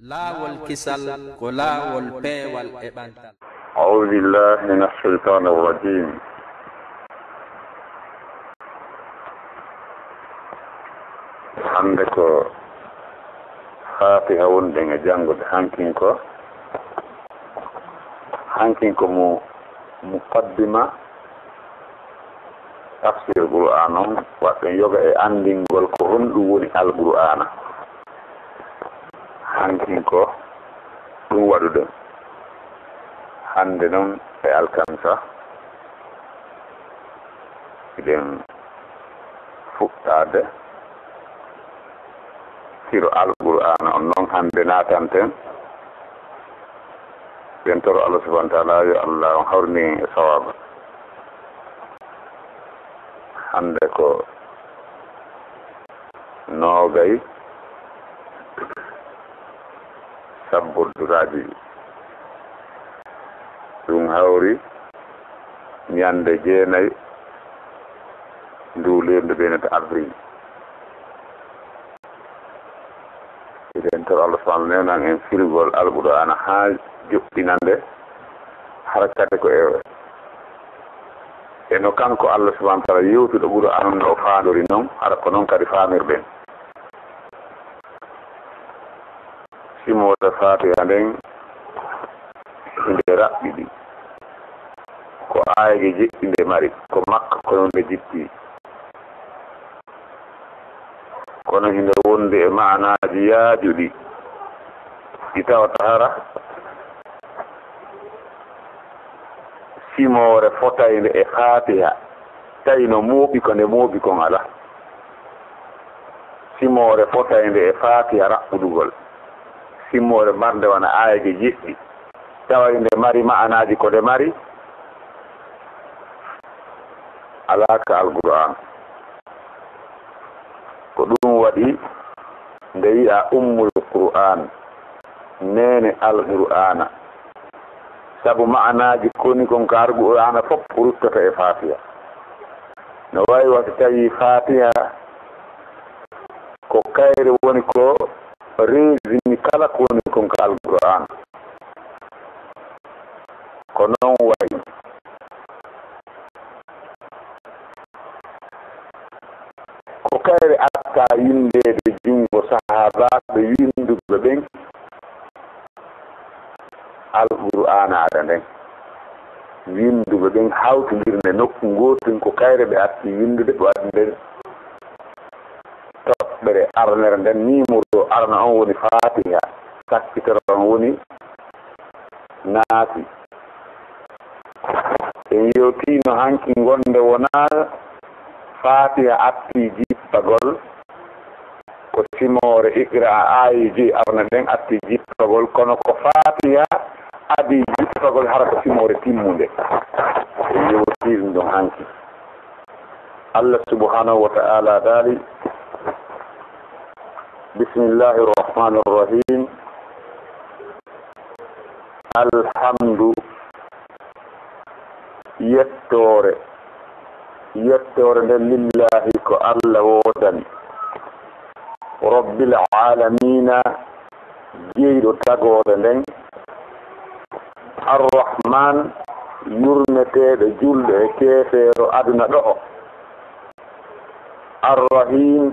laawol kisal ko laawol peewal e ɓantal. أعوذ بالله من الشيطان الرجيم. hande ko fatiha wonde e jangude hankin ko muqaddima tafsir qur'an on waɗɓe yoga e andingol ko honɗum woni alqur'ana hankin ko ɗum waɗuɗen hande noon e alkamisa iɗen fuɗɗade siro alqur'ana on noon hande natanten ɓen toro Allah subhanahu wa ta'ala yo Allah on hawrni e sawaba. hande ko noogay sabborduraji ɗum hawri ñande jeenayi ndu lewru ɓenata avril. eɗen toro Allah subhanahu nenan en firgol alqur'ana ha joɓɓinande harakate ko eno kanko Allah subhanahu wa ta'ala yewtuɗo qur'an no faandori noon hara ko noon kadi faamirɗen simoda fatiha nden nde raɓɓiɗi ko ayege jeɗɗi nde mari ko makka kono nde jippi kono hinde wonde e ma'anaji yaajuɗi ɗi tawata hara simore fotayde e fatiha tawi no mooɓi ko nde mooɓi kon ala simore fotayde e fatiha raɓɓuɗugol simore marde wona ayege jeɗɗi tawa nde mari ma'anaji ko nde mari alaka alqur'an ko ɗum waɗi nde yi'a ummul qur'an nene alqur'ana sabu ma'anaji koni kon ko alqur'ana fof ruttata e fatiha no wawi wata tawi fatiha ko kayre woni ko résini kala ko woni kon ko alqur'an ko noon wayi ko kayre atta yindede jungo sahabaɓe winduɓe ɓen alqur'ana aɗa nden winduɓe ɓen hawtodirde nokku gotin ko kayre ɓe atti windude ɓe waɗde toɓɓere arnere nden numéro arna on woni fatiha sakkitere on woni naati en yewtino hanki gonde wona fatiha atti jippagol ko simore iqra ayiji arna nden atti jippagol kono ko fatiha adi jippagol hara ko simore timmude en yewtino ɗum hanki Allah subhanahu wa ta'ala dali bismillahir rahmanir rahim alhamdu yettore nden lillahi ko Allah wodani rabbil alamina jeyɗo tagore nden arrahman yurmeteɗo julɗo e keefeero aduna ɗo arrahim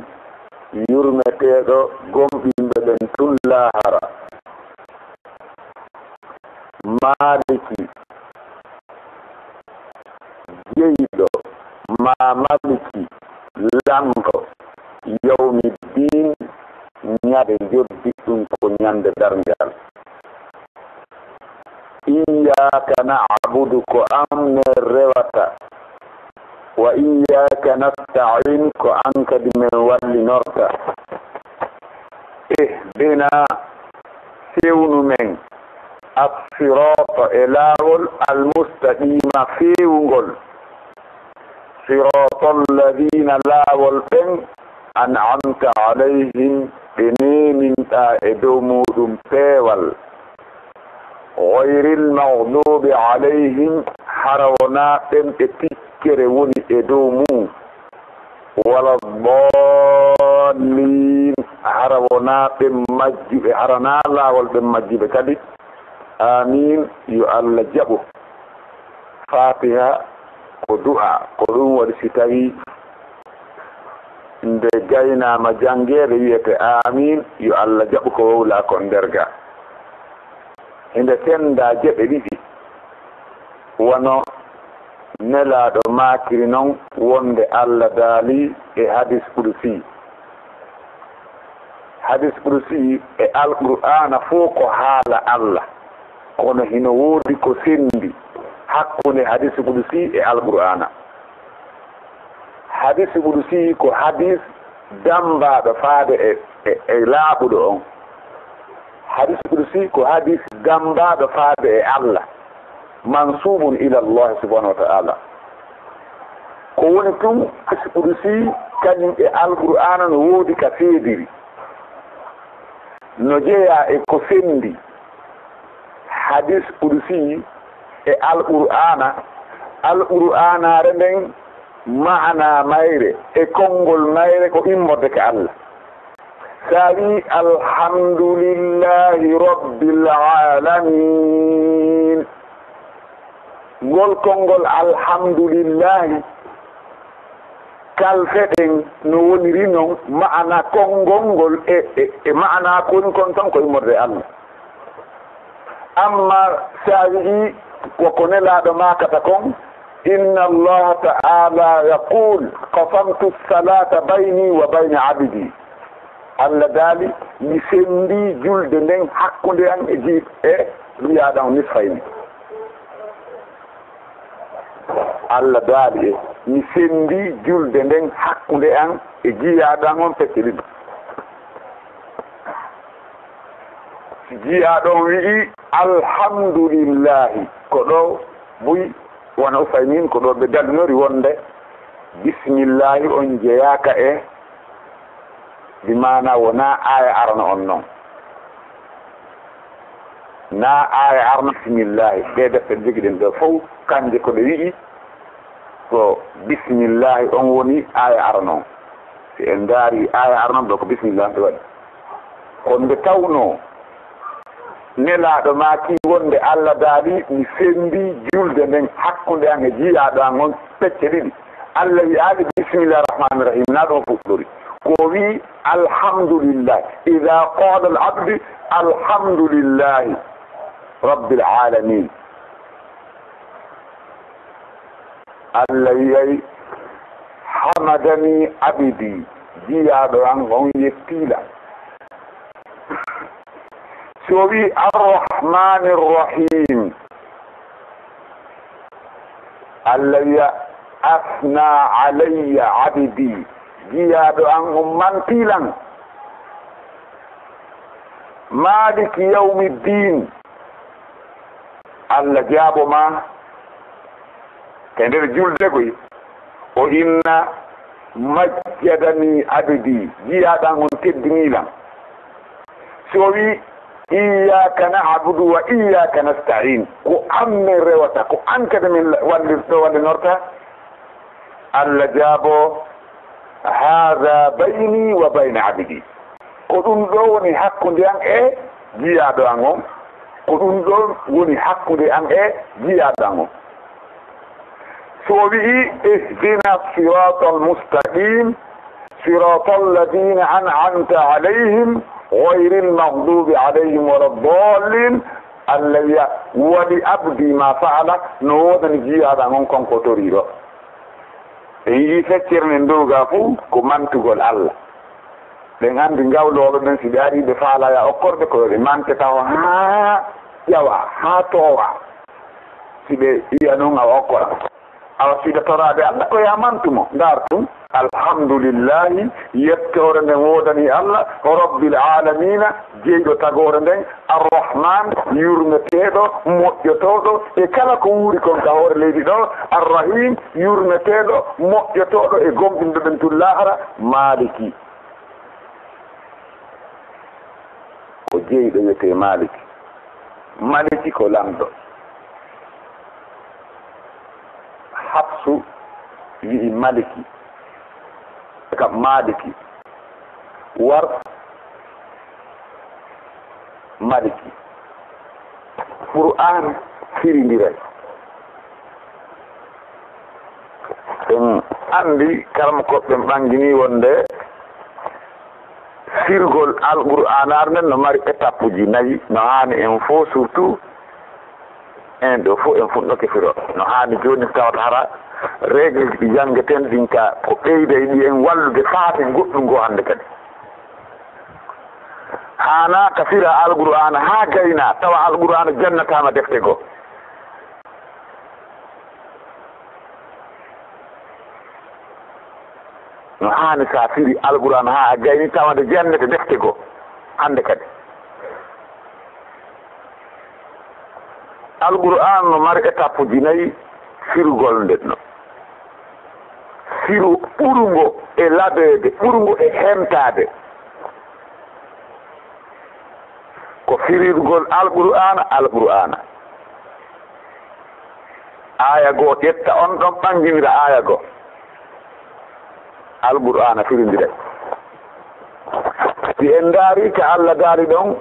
yurmeteɗo gomɓimɓe ɓen tun lahara maliki jeyɗo ma maliki lamɗo yawmiddin ñade joddi ɗum ko ñande darngal iyyaka na'budu ko amne rewata wa iyyaka nasta'in ko an kadi men wallinorta ihdina fewnu men as-sirata e laawol al-mustaqima fewngol sirata alladina laawol ɓen an'amta alayhim ɓe neminɗa e dow muɗum peewal ghayril maghdubi alayhim harawna ɓen ɓe tikkere woni e dow mum wala dallin harawona ɓe majjiɓe harana laawol ɓe majjiɓe kadi amin yo Allah jaɓo fatiha ko du'a ko ɗum waɗi si tawi nde gaynama jangede wiyete amin yo Allah jaɓu ko wowla kon nder ga inde tenda jeɓe ɗiɗi wono nelaɗo makiri noon wonde Allah daali e hadis kursi e alqur'ana fof ko haala Allah kono hino woodi ko sendi hakkunde hadis kursi e alqur'ana hadis kursi ko hadis dambaɗo faade e laaɓuɗo on hadis kursi ko hadis dambaɗo faade e Allah mansubun ila Allah subhanahu wa ta'ala ko woni tum hadis kursi kañum e alqur'ana no woodi ka feediri no jeeya e ko sendi hadis kursi e alqur'ana re nden maana mayre e konngol mayre ko immorde ka Allah sa wi alhamdulillahi rabbil alamin ngol konngol alhamdulillahi kalfeɗen no woniri noon maana konngol ngol e maana koni kon tan ko immorde Allah amma sa wi koko nelaɗo makata kon inna Allah ta'ala yaqul qasamtu as-salata bayni wa bayna 'abdi Allah daali mi sendi julde nden hakkunde an e wiyaɗan nisfayni Allah daali mi sendi julde nden hakkunde an e jiyaɗan on pecciriɗo jiyaɗon wi'i alhamdulillahi ko ɗo buy wona ufaymin ko ɗo ɓe dalnori wonde bisimillahi on jeyaka e bi mana wona aya arana on noon na aya arna bisimillahi ɓe defte jogiɗen ɗo fof kanje koɓe wi'i ko bisimillahi on woni aya arana on si en daari aya arana ɗo ko bisimillahi ɓe waɗi kon nde tawno nelaɗo maki wonde Allah daali mi sendi julde nden hakkunde an e jiyaɗo an on pecce ɗiɗi Allah wi'aali bisimillahi rahmani rahim na ɗon fuɗɗori ko wi alhamdulillah ida qala al abdi alhamdulillahi rabbil alamin Allah wiyay hamadani abidi jiyaɗo an on yettila so wi arrahmani rrahim Allah wiya asna alayya abidi jiyaɗo an on mantilan maliki yawmiddin Allah jaabo ma ke nder julde koy o inna majjadani abidi jiyaɗan on teddinilan so wi iyyaka na'budu wa iyyaka nasta'in ko amme rewata ko an kadi min wallinorta Allah jaabo hada bayni wa bayna abidi ko ɗum ɗo woni hakkude an e jiyaɗo an on ko ɗum ɗo woni hakkude an e jiyaɗo an on so wi'i ihdina sirata almustaqim sirata alladina an'amta alayhim غير المغضوب عليهم ولا الضالين الذي ولعبدي ما فعل نودن جيادا من كون كوتوريرو yi feccirne ndoga fu ko mantugol Allah ɓe gandi ngawloɓe ɓen si ɓe ari ɓe faalaya okkorde koɓe mante taw ha ƴawa ha towa si ɓe iya noon awa okkora awa siɗa torade Allah ko ya mantumo ndar tum alhamdulillahi yettore nden wodani Allah rabbil alamina jeyɗo tagore nden arrahman yurmeteɗo moƴƴotoɗo e kala ko wuuri kon ka hoore leydi ɗo arrahim yurmeteɗo moƴƴotoɗo e gomɗinɗo ɓen tullahara maliki ko jeyɗo wiyete maliki maliki ko lamɗo hafsu wi'i maliki kam maliki war maliki qur'an firindira en andi karam ko be bangini wonde firgol alquran arnen no mari étape ji nayi no hani en fo surtout en do fo en funno ke firo no hani joni tawata hara règle di jangeten dinka ko beyde di en wallude faati goddum go hande kadi hana kafira alquran ha gayna tawa alquran jannatama defte go no hani kafiri alquran ha gayni tawa de jannate defte go hande kadi alquran no mari étape ji nayi firgol ndenno firu ɓurungo e laɓede ɓurungo e hemtade ko firirgol alqur'ana aya goo ƴetta on ɗon ɓanginira aya goo alqur'ana firindire si en daari ka Allah daari ɗon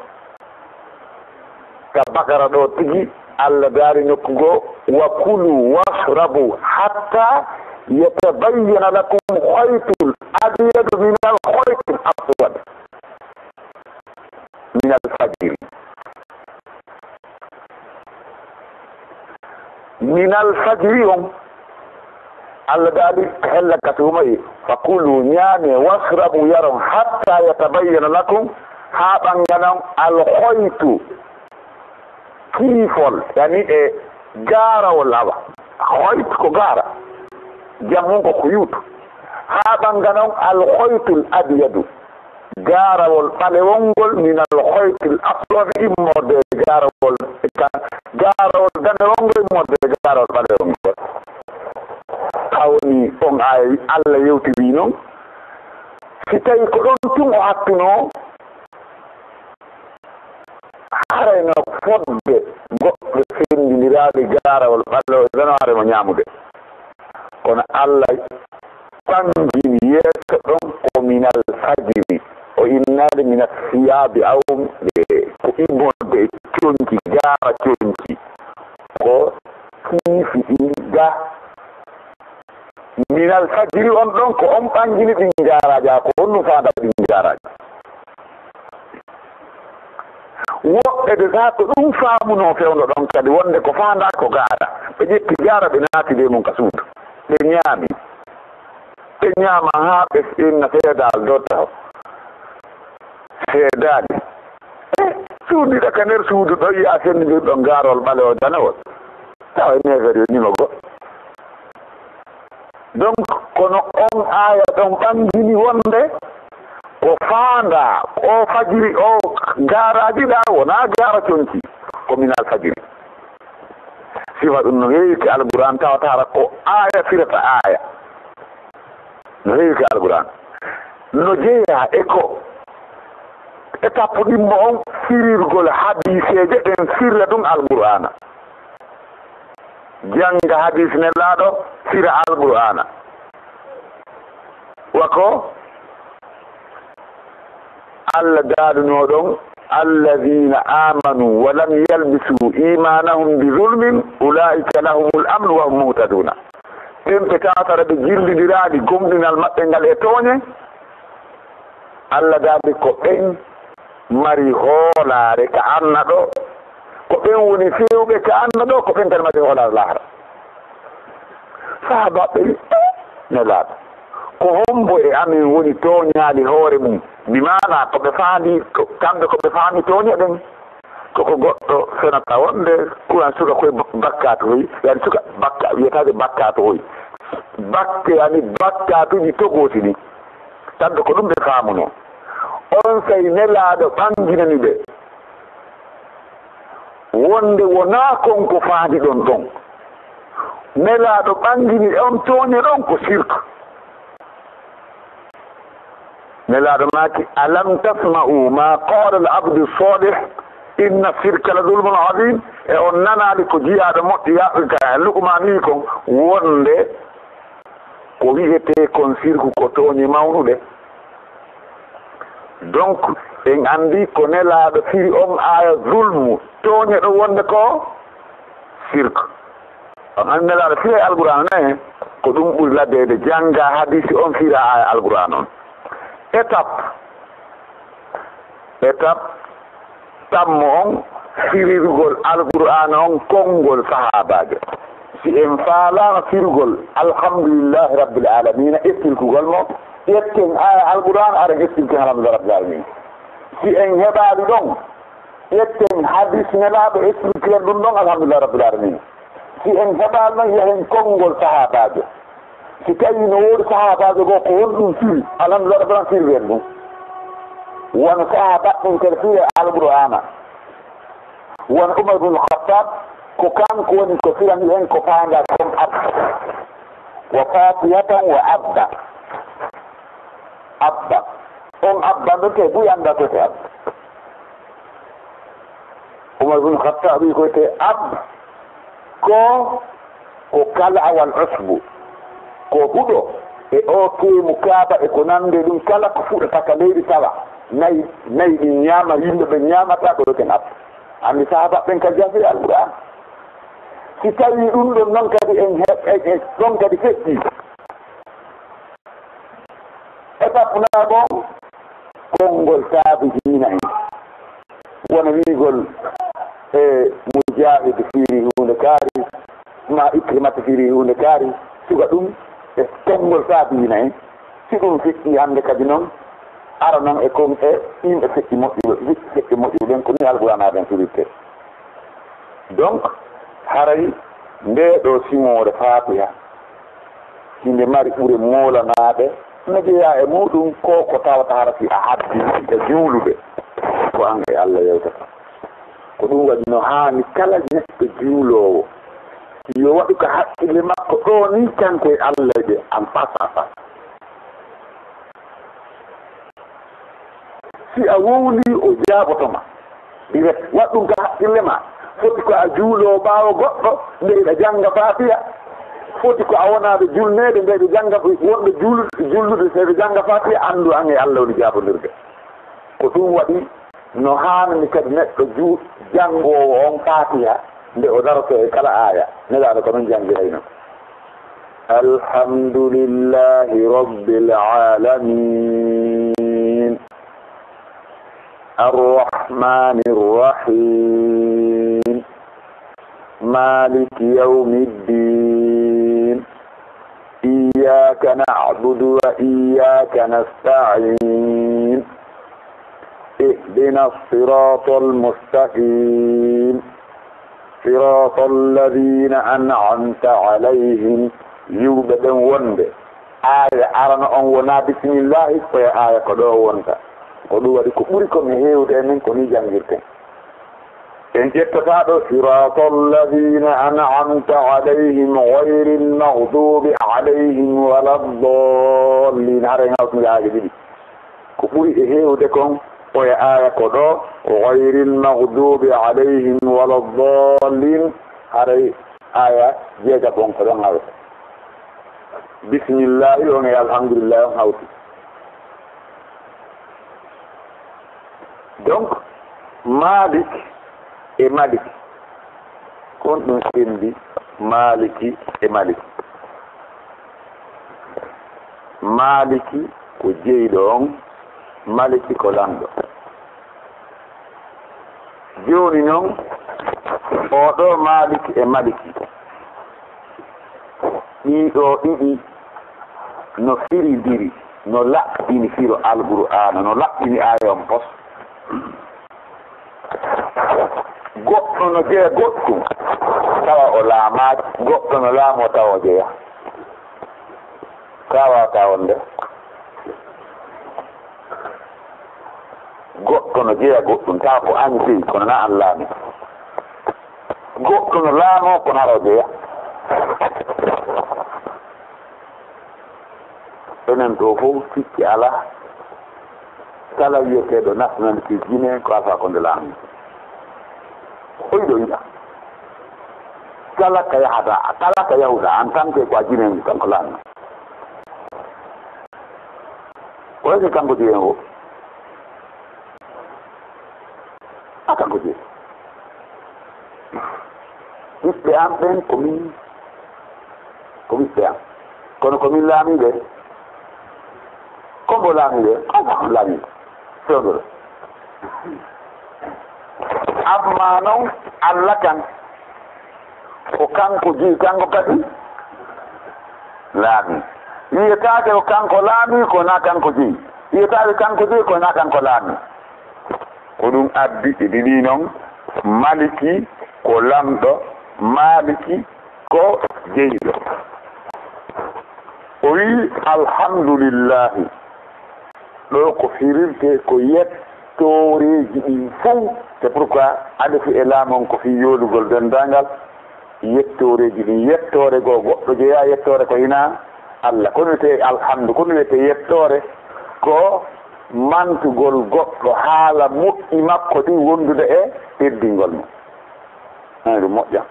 ka bakara ɗo tigi Allah daari nokku goo wa kulu washrabu hatta yatabayyana lakum khaytul abyad min al-khaytil aswad min al-fajr min al-fajr on Allah daali hella katumay fakulu nyame washrabu yaron hatta yatabayyana lakum ha banganam al-khaytu kifol yani e gara wala khayt ko gara jamun ko kuyutu ha banganon al-khaytul abyad garawol balewongol min al-khaytul aswad immode garawol danewongol immode garawol balewongol tawni on ay Allah yewtiri non si tawi ko ɗon tun o hattuno harayno fodde goɗɗo fendiniraɓe garawol ɓallewo danoare mo ñamude kono Allah ɓangini yeeso ɗon ko minal fajiri o innade minat siyabi awum ko immode e coñci gara coñci ko kiifi ɗinga minal fajiri on ɗon ko on ɓangini ɗin garaji ko honno fanda ɗin garaji woɓɓe de sa ko ɗum faamuno fewno ɗon kadi wonde ko fanda ko gaara ɓe ƴetti gara ɓe naati de mum ka suudu ɓe ñaami ɓe ñaama ha ɓe inna seedal dotta seedani suudiɗa ka nder suudu ɗo yiya sendidirɗo garol ɓalewo danewol tawa e nefere yo nima goɗɗo donc kono on aya ɗon ɓangini wonde ko faanda o fajiri o garaji ɗa wona gara coñci ko minal fajiri sifa ɗum no heewi ke alquran tawatara ko aya firata aya no heewi ke alquran no jeeya e ko étape ɗimmo on firirgol hadiseje ɗen firla ɗum alqur'ana janga hadis nellaɗo fira alqur'ana wako Allah daaduno ɗon alladhina amanu wa lam yalbisu imanahum bi zulmin ulaika lahumul amnu wa hum muhtaduna ɓen tawatara ɓe jillidiraɗi gomɗinal maɓɓe ngal e tooñe Allah daadi ko ɓen mari hoolare ka anna ɗo ko ɓen woni fewɓe ka anna ɗo ko ɓen kadi mari hoolare lahara sahabaɓe ne laaɗa ko hombo e amin woni tooñaali hoore mum mi mana ko ɓe faami kamɓe ko ɓe faami tooña ɗen koko goɗɗo fenata wonde kuran suka koye bakkatu hoy yani suka bakka wiyetade bakkatu hoy bakke yani bakkatuji togooti ni kamɓe ko ɗum ɓe faamuno on say nelaaɗo ɓanginani ɓe wonde wona konko faandi ɗon ɗon nelaaɗo ɓangini on tooñe ɗon ko sirque nelaaɗo maaki alam tasma'u ma qala al abdu salih inna sirka la zulmun azim e on nanaali ko jiyaaɗo moƴƴi yaɓika luqman wi kon wonde ko wiyete kon sirku ko tooñe mawnuɗe donc en andi ko nelaaɗo firi on aya zulmu tooñeɗo wonde ko sirque on andi nelaaɗo firi alqur'an ne ko ɗum ɓuri laddede jannga hadisi on fira aya alqur'an on étape tammo on firirgol alqur'an on konngol sahabajo si en faalama firgol alhamdulillahi rabbil alamina estilkugol mo ƴetten aya alqur'an aɗen estilken alhamdulillah rabbil alamina si en heɓaali ɗon ƴetten hadis nelaaɓe estilkiren ɗum ɗon alhamdulillah rabbil alamina si en heɓaali noon yahen konngol sahabajo si tawi no woodi sahabajo goo ko won ɗum firi alhamdulillah rabbil alamina firwen ɗum won sahaba ɗum kadi firi alqur'ana won Umar ibn Khattab ko kanko woni ko firani en ko faanda kon abba wa fatihatan wa abba on abba ɗo te ɓuy annda to te abba Umar ibn Khattab wi koyte abba ko kala awal usbu ko huɗo e o keemu kaaba e ko nande ɗum kala ko fuɗata ka leydi tawa nayi ɗi ñaama yimɓe ɓe ñaamata ko yoten abba andi sahaba ɓen kadi jafi alqur'an si tawi ɗum ɗon noon kadi en ɗon kadi feƴƴi étape nago konngol saabi diina en wona wiigol e mujahid firi hunde kaari ma ikrimata firi hunde kaari suga ɗum e konngol saabi diina en si ɗum feƴƴi hannde kadi noon ara noon e kom e yimɓe feƴƴi moƴƴuɗen ko ni alqur'an aɗen firirte donc haray nde ɗo simore fatiha hinde mari ɓuure molanaɓe no jeeya e muɗum ko tawata harati a haddi e juuluɓe ko an e Allah yewtata ko ɗum waɗi no haani kala neɗɗo juulowo yo waɗu ko haqqille makko ɗo ni kanko e Allah ɓe an pasa pas si a wowli o jaabotoma direct waɗɗum ko haqqille ma foti ko a juulo ɓaawo goɗɗo ndeyɗa jannga fatiha foti ko a wonaɓe julnede ndeyɗe jannga wonɓe jullude seɓe jannga fatiha anndu an e Allah woni jaabodirde ko ɗum waɗi no haanani kadi neɗɗo janngowo on fatiha nde o daroto e kala aya nelaaɗo ko noon janngirayno alhamdulillahi rabbil alamin الرحمن الرحيم مالك يوم الدين إياك نعبد وإياك نستعين اهدنا الصراط المستقيم صراط الذين أنعمت عليهم يوبد وند آية أرنا أن ونا بسم الله فيا آية قدو وند ko ɗum waɗi ko ɓuri komi heewde enen ko ni janngirten en ƴettata ɗo sirata alladina an'amta alayhim gayri lmahdubi alayhim wala ddallin haren hawtide aaje ɗiɗi ko ɓuri e heewde kon oye aya ko ɗo gayri lmahdubi alayhim wala ddallin haray aya jeega bon ko ɗon hawta bisimillahi on e alhamdulillahi on hawti donc Malik e Malik kon ɗum sendi Maliki e Malik Maliki ko jeyɗo on Maliki ko lamɗo joni noon oɗo Maliki e Maliki ɗiɗo ɗiɗi no firidiri no laɓɓini firo alqur'ana no laɓɓini aya on pos goɗɗo no jeeya goɗɗum tawa o laamaaki goɗɗo no laamo tawa o jeeya ka wawata wonde goɗɗo no jeeya goɗɗum tawa ko an jeyi kono na an laami goɗɗo no laamo kono hara o jeeya enen ɗo fof sikki ala kala wiyeteɗo nationalité guinéen ko alpha condé laamu hoyɗo yiɗa kala ka yahata kala ka yahuɗa en tant que ko a guinéen kanko laamno oyke kanko jeyen o kanko jeyi ɓiɓɓe am ɓen ko ɓiɓɓe am kono komin laamiɓe kombo laamiɓe kom laamiɓe fewɗoɗo amma noon Allah kan ko kanko jeyi kanko kadi laami wiyetaake ko kanko laami ko na kanko jeyi wiyetaake kanko jeyi ko na kanko laami ko ɗum addi ɗi ɗiɗi noon maliki ko lamɗo maliki ko jeyiɗo o wi alhamdulillahi ɗo ko firirte ko yettoreji ɗi fof c'est pourquoi adefi e laamon ko fi yoolugol dendangal yettoreji ɗin yettore goo goɗɗo jeeya yettore ko hina Allah kono wiyete alhamdu kono wiyete yettore ko mantugol goɗɗo haala moƴƴi makko ɗin wondude e teddingol mum ɗum moƴƴa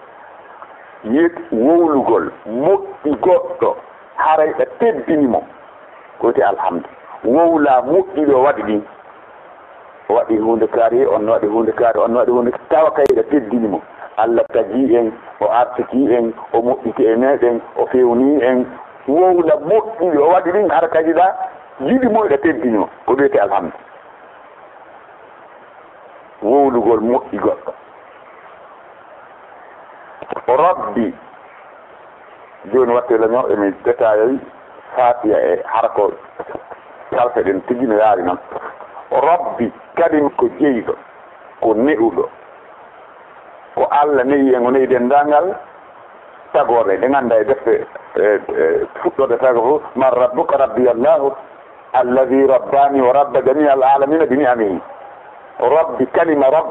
yet wowlugol moƴƴi goɗɗo haray ɗa teddini mo ko wiyete alhamdu wowla moƴƴi ɗo waɗi ɗin o waɗi hunde kaari on waɗi hunde kaari on waɗi hunde tawa kay ɗa teddini mo Allah tagi en o artiki en o moƴƴiti e meɗen o fewni en wowla moƴƴi o waɗi ɗin hara kadi ɗa yiɗi moyɗa teddini mo ko wiyete alhamdu wowlugol moƴƴi goɗɗo o rabbi joni watte laño emi détail fatiya e hara ko salfe ɗen tigi no yaari noon o rabbi kadi ko jeyiɗo ko neɗuɗo ko Allah neyi en o neyi dendangal tagore ɗe ganda e defte fuɗɗode tago fof man rabbuka rabbi allahu alladi rabbani wa rabba jamia al alamina bi ni'amihi rabbi kalima rabb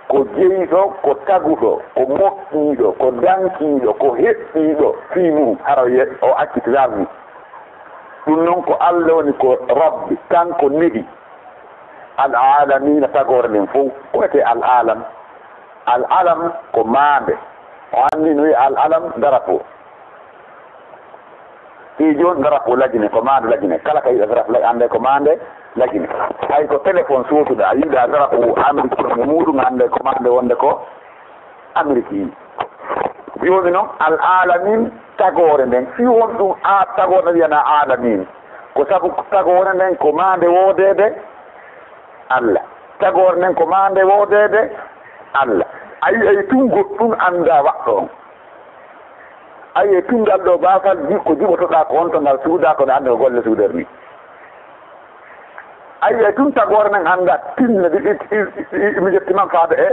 ko jeyiɗo ko taguɗo ko moƴƴiɗo ko dankiɗo ko heɓɓiɗo fi mum hara o accitilarni ɗum noon ko Allah woni ko rabbi kanko neɗi al alamina tagore nden fof ko wiyete al alam ko maande o anndi no wi al alam darapo i joni darapo lagine ko maande lagine kala ka yiɗa darapo ande ko maande lagine hay ko téléphone sotuɗa yiɗa darapo Amérique mo muɗum hande ko maande wonde ko Amérique yi joni noon al alamin tagore nden fi won ɗum a tagore wiyana alamin ko sabu tagore nden ko maande woodede Allah tagore nden ko maande woodede Allah ayi ay tun goɗɗum anda waɗɗo on ayi tungal ɗo basal ko jiɓotoɗa ko on to ngal suuda ko ne ande ko golle suudere ni ayi ay tun tagore nden anda tinne mi jettiman faade e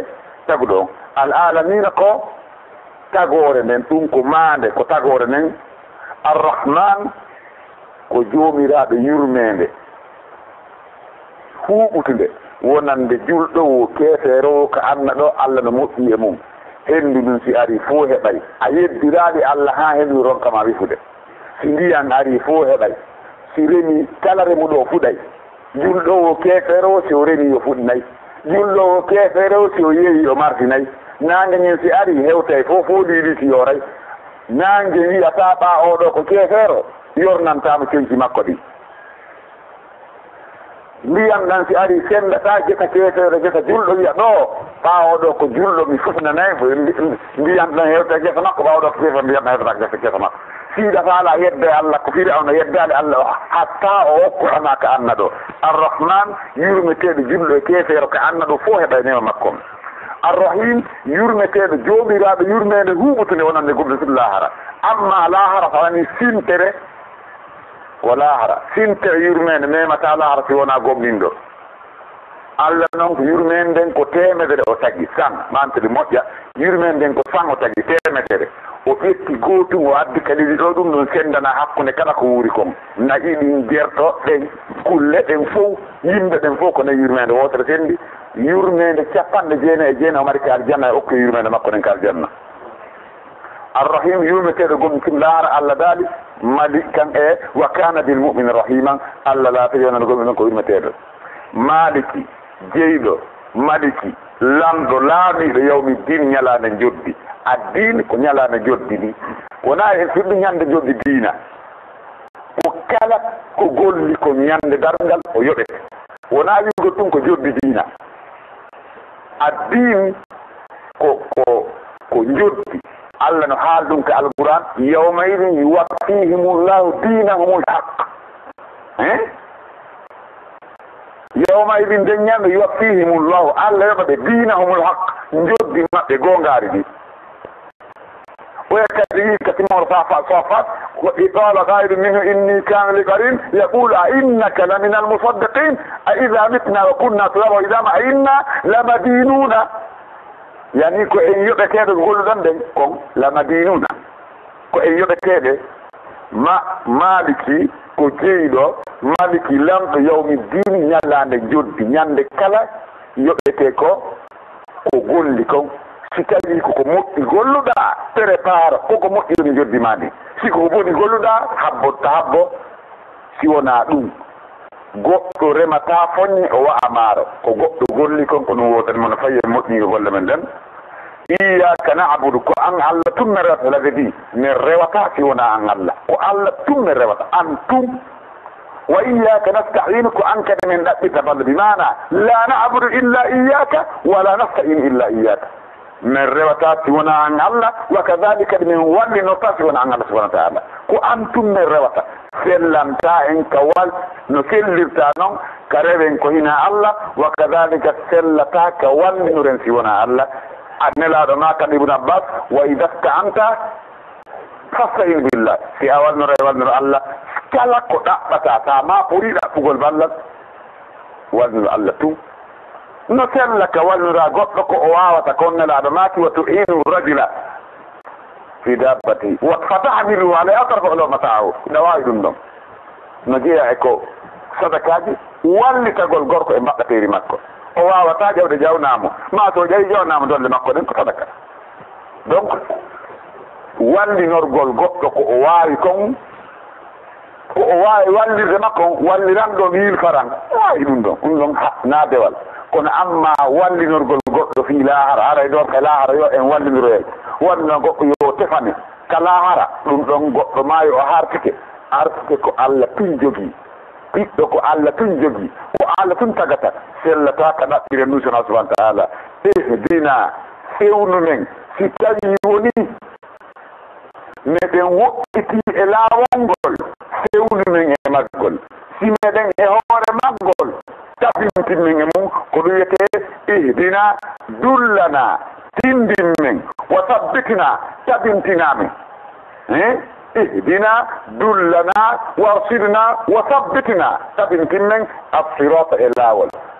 taguɗo on al alamina ko tagore nden ɗum ko maande ko tagore nden arrahman ko joomiraɗo yurmede huɓutude wonande julɗo wo keefeero ko anna ɗo Allah no moƴƴi e mum hendu ɗum si ari fof heɓay a yeddiraɗi Allah ha hendu ronkama wifude si ndiyan ari fof heɓay si remi kala remuɗo fuɗay julɗo wo keefeero si o remi o fuɗnayi julɗo wo keefeero si o yeeyi o martinayi nange ñen si ari hewtay fof foɗiɗi si yoray nange wiyata ɓa oɗo ko keefeero yornantama coñci makko ɗi ndiyam ɗan si ari sendata gesa keefeero gesa julɗo wiya ɗo ɓawoɗo ko julɗo mi fufnanayi ndiyam ɗan hewta gesa makko ɓawɗo ko keefeero ndiyam ɗan hewtata gesa makko siidata ala yedde Allah ko fiiri awno yeddade Allah hatta o hokkuɗama ko anna ɗo arrahman yurmeteɗo julɗo e keefeero ko anna ɗo fof heɓa nema makkom arrahim yurmeteɗo jomiraɗo yurmede huɓutude wonande gumde suɗ lahara amma lahara fawani sintere ko lahara sintere yurmede memata lahara si wona gomɗinɗo Allah noon ko yurmede nden ko temedere o tagui 100 mantede moƴƴa yurmede nden ko 100 o tagui temedere o ƴetti gotum o addi kaliɗi ɗo ɗum ɗon sendana hakkude kala ko wuuri kon naƴi ɗin jerto ɗen kulle ɗen fof yimɓe ɗen fof ko nayi yurmede wotere sendi yurmede 99 o mari ka aljanna e okko yurmede makko ɗen ka aljanna arrahim yurmeteɗo gom tim laara Allah daali malikan e wa kana bil mu'min rahiman Allah laata yonano gomɗen ko yurmeteɗo maliki jeyɗo maliki lamɗo laamiɗo yawmi din ñalande joddi addini ko ñalande joddi ni wona en fiɗɗo ñande joddi diina ko kala ko golli ko ñande dargal o yoɓete wona yugo ɗum ko joddi diina addin ko joddi Allah no haal ɗum ko alquran yawma idin yuwaffihimullahu dinahumul haqq yawma idin deññanɗo yuwaffihimullahu Allah yoɓaɓe dinahumul haqq joddi maɓɓe gongari ɗi ويكذب كتمور صافات وقال غير منه إني كان لقرين يقول أئنك لمن المصدقين أئذا متنا وكنا ترابا وإذا ما إنا لمدينون يعني كو إن يبكيد يقول لندن كم لمدينون كو إن يبكيد ما مالكي كو جيدو مالكي لم يوم الدين نيالاند جود نياند كلا يبكيد كو قول لكم si tawi koko moƴƴi golluɗa prépare koko moƴƴi ɗum joddimade siko boni golluɗa habbo si wona ɗum goɗɗo remata foññe o wa'a maaro ko goɗɗo golli kon ko ɗum wotan mono fayi e moƴƴingo golle men ɗen iyaka na'budu ko an Allah tum mi rewata lade ɗi mi rewata si wona an Allah ko Allah tum mi rewata an tum wa iyaka nasta'inu ko an kadi min ɗaɓɓita balle bi mana la na'budu illa iyaka wala nasta'inu illa iyaka من روتا سيونا عن الله وكذلك من ولي نوتا سيونا عن الله سبحانه وتعالى كو أنتم من روتا سلمتا إن كوال نسلمتا نون كريبين كو هنا الله وكذلك سلتا كوال نورن سيونا الله أن لا رماك ابن عباس وإذا استعنت فاستعين بالله في أول نور الله كلا كو دعبتا ما أريد أقول بالله والنور الله تو نسلك والنرى قطلك أواوة كون العدمات وتعين الرجل في دابتي فتحملوا على أطرف على متاعه نوائد دم نجيع اكو صدقاتي واللي تقول قرق إمبقى تيري مكو أواوة تاجو دي جو نامو ما تو جاي جو نامو دول مكو دنكو صدقا دونك واللي نرقل قطلك أواوي كون واللي زمكو واللي رمدو ميل فران وايد دم نادوال kono amma wallinorgol goɗɗo fi lahara haray ɗon ka lahara yo en wallinoroyel wallino goɗɗo yo tefane ka lahara ɗum ɗon goɗɗo maayo o hartike ko Allah tun jogii ɓiɗɗo ko Allah tun jogii ko Allah tun tagata sellata ka ɗaɓɓire nusana subhanahu wa ta'ala dina fewnu men si tawi woni meɗen woɗɗiti e laawolngol fewnu men e maggol si meɗen e hoore maggol tabintin men e mum ko ɗum wiyete ihdina dullana tindin men wa sabbitina tabintinamen ihdina dullana warsidna wa sabbitina tabintin men assirata e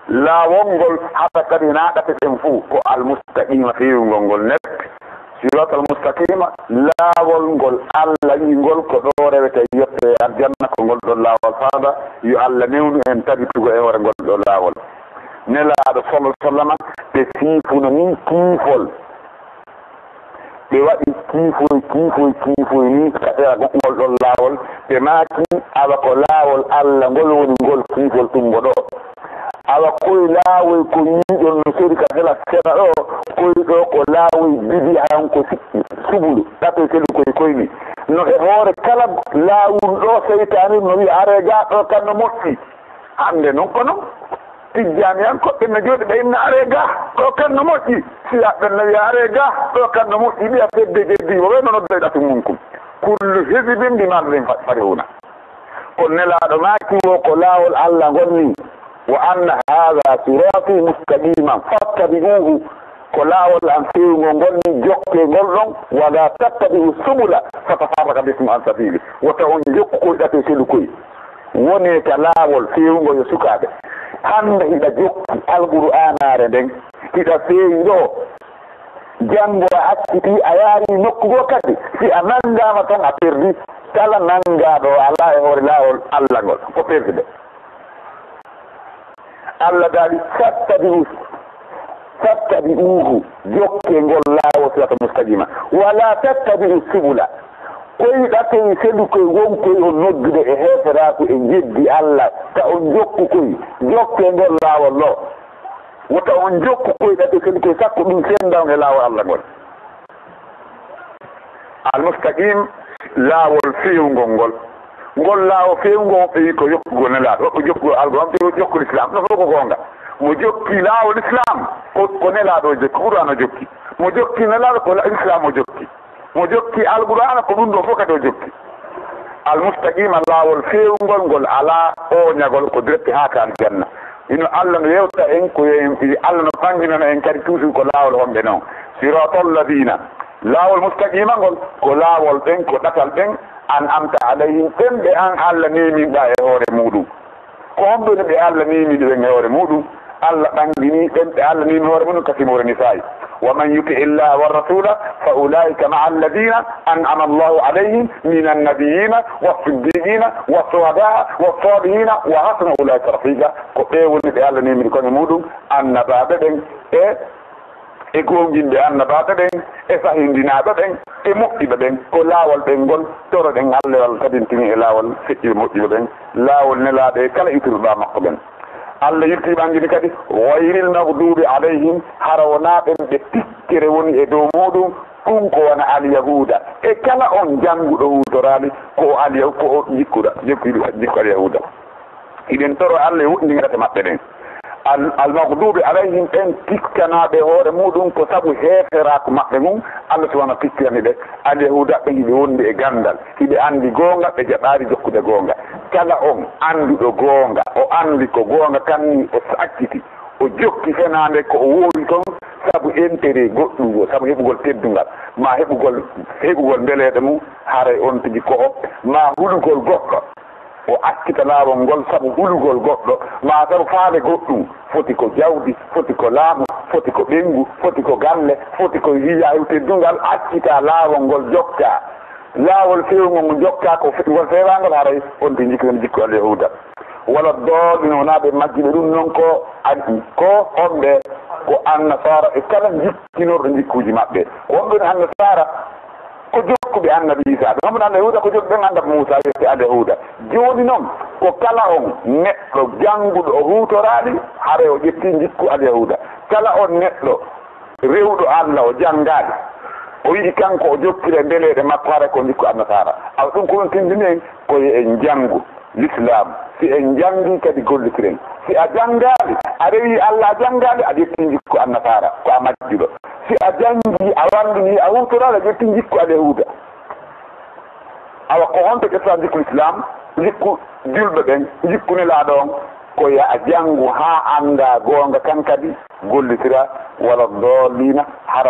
laawol ngol hata kadi naɗaten fuu ko almustaqima fewngol ngol net sirat almustaqima laawol ngol Allah ngol ko ɗo rewete yotte aljanna ko ngol ɗon laawol faada yo Allah newnu en tabitugo e hoore ngol ɗo laawol nelaaɗo sallallahu alaihi wasallam ɓe siifuno ni kiifol ɓe waɗi kiifoy ni kaɗera ngol ɗon laawol ɓe maaki awa ko laawol Allah ngol woni ngol kiifol tumbo ɗo awa koye laawoy ko ñiiɗon no sori ka hela seɗa ɗo koye ɗo ko laawoy bidi han ko sikki subulu ɗato kedi koye koyni no e hoore kala laawol ɗo seytani no wi are ga ɗo kan no moƴƴi hande noon ko noon tijjani han koɓɓe no jooɗi ɓe inna are ga ɗo kan no moƴƴi siyaɓɓen no wi are ga ɗo kan no moƴƴi ɓiya fedde jeddiwo ɓe no noddoy ɗatu mum kum kullu hesibin ɗi marɗin farihuna ko nelaaɗo maaki wo ko laawol Allah ngonni wa anna hadha sirati mustaqiman fattabi'uhu ko laawol an fewgo ngonni jokke ngol ɗon wala tattabi'u subula fatafarraka bikum an sabili wota on jokku koye ɗate selu koye woni ka laawol fewgo yo sukaaɓe hande hiɗa jokki alqur'anare nden hiɗa feewi ɗo janngo a acciti a yaari nokkugo kadi si a nanngama tan a perdi kala nanngaɗo ala e hoore laawol Allah ngol ko perdide Allah daali fattabi'uhu jokke ngol laawol sirata mustaqima wala tattabi'u subula koye ɗatoy selu koye wonkoye on noddude e heeferako e jeddi Allah ta on jokku koye jokke ngol laawol ɗo wota on jokku koye ɗatoy selu koye sakko ɗum sendawn e laawol Allah ngol almustaqim laawol fewngol ngol golla o fewngo ɓeyi ko yokkugo nelaɗo woɓɓe jokkugo algo am ɓe jokku l'islam no fof ko gonga mo jokki laawol islam ko nelaɗo jokki qur'an o jokki mo jokki nelaɗo ko islam o jokki mo jokki alqur'ana ko ɗum ɗo fof kadi o jokki almustaqima laawol fewngol ngol ala oñagol ko direct ha ka aljanna ino Allah no yewta en ko Allah no fanginana en kadi toujours ko laawol homɓe noon siratal ladina laawol mustaqima ngol ko laawol ɓen ko ɗatal ɓen an amta alayhim ɓen ɓe an Allah nemiɗa e hoore muɗum ko homɓene ɓe Allah nemiɗi ɓen e hoore muɗum Allah ɗangini ɓen ɓe Allah nemi hoore muɗum kasimore nisa'i ومن يطع الله والرسول فأولئك مع الذين أنعم الله عليهم من النبيين والصديقين والشهداء والصالحين وحسن أولئك رفيقا كقول بأن نمر كون مودum annabaɓe ɓen e gonginɓe annabaɓe ɓen e sahindinaɓe ɓen e moƴƴiɓe ɓen ko laawol ɓen ngol toroɗen allewal kadintini e laawol feƴƴiɓe moƴƴiɓe ɓen laawol nelaɓe kala ituruɗa makko ɓen Allah yirti ɓangini kadi wayril magdubi alayhim hara wona ɓen ɓe pikkere woni e dow muɗum ɗum ko wona alyahuda e kala on janguɗo hutorali ko ko jikkuɗa jikku alyahuda iɗen toro Allah e wuɗɗinirate maɓɓe ɗen almagdubi alayhim ɓen pikkanaɓe hoore muɗum ko saabu heeferako maɓɓe mum Allah subahana pikkirani ɓe alyahuda ɓe hiɓe wondi e gandal hiɓe andi gonga ɓe jaɓari jokkude gonga kala on anduɗo gonga o andi ko gonga kanni o sakkiti o jokki fenande ko o woori toon saabu intérêt goɗɗugo saabu heɓugol teddungal ma heɓugol mbeleɗe mum haray on tigi ko o ma hulugol goɗɗo o akkita laawol ngol saabu hulugol goɗɗo ma saabu faale goɗɗum foti ko jawdi foti ko laamu foti ko ɓengu foti ko galle foti ko yiyahu teddungal akkita laawol ngol jokka laawol fewgo mo jokka ko ngol fewangol haray on ti jikkiɗen jikku alyahuda wala dooɗino wonaɓe majjiɓe ɗum noon ko homɓe ko annasara e kala jikkinorɗo jikkuji maɓɓe wonɓe no annasara ko jokkuɓe annabi Isa ɓe homɓe alyahuda ko jokkuɓe annabi Musa yette alyahuda joni noon ko kala on neɗɗo jannguɗo o hutoraɗi haare o ƴetti jikku alyahuda kala on neɗɗo rewɗo Allah o janngaɗi o yiɗi kanko o jokkire mbeleɗe makko haara ko jikku annasara awa ɗum ko ɗum tindini en koye en janngu l'islam si en janngi kadi gollikiren si a janngaali a rewi Allah a janngaali a ƴetti jikku annasara ko a majjuɗo si a janngi a wandini a hutoraɗi a ƴetti jikku alyahuda awa ko honto ƴetta jikku l'islam jikku julɓe ɓen jikku nelaɗo on ko ya a janngu ha annda goonga kan kadi gollitira wala doolina hara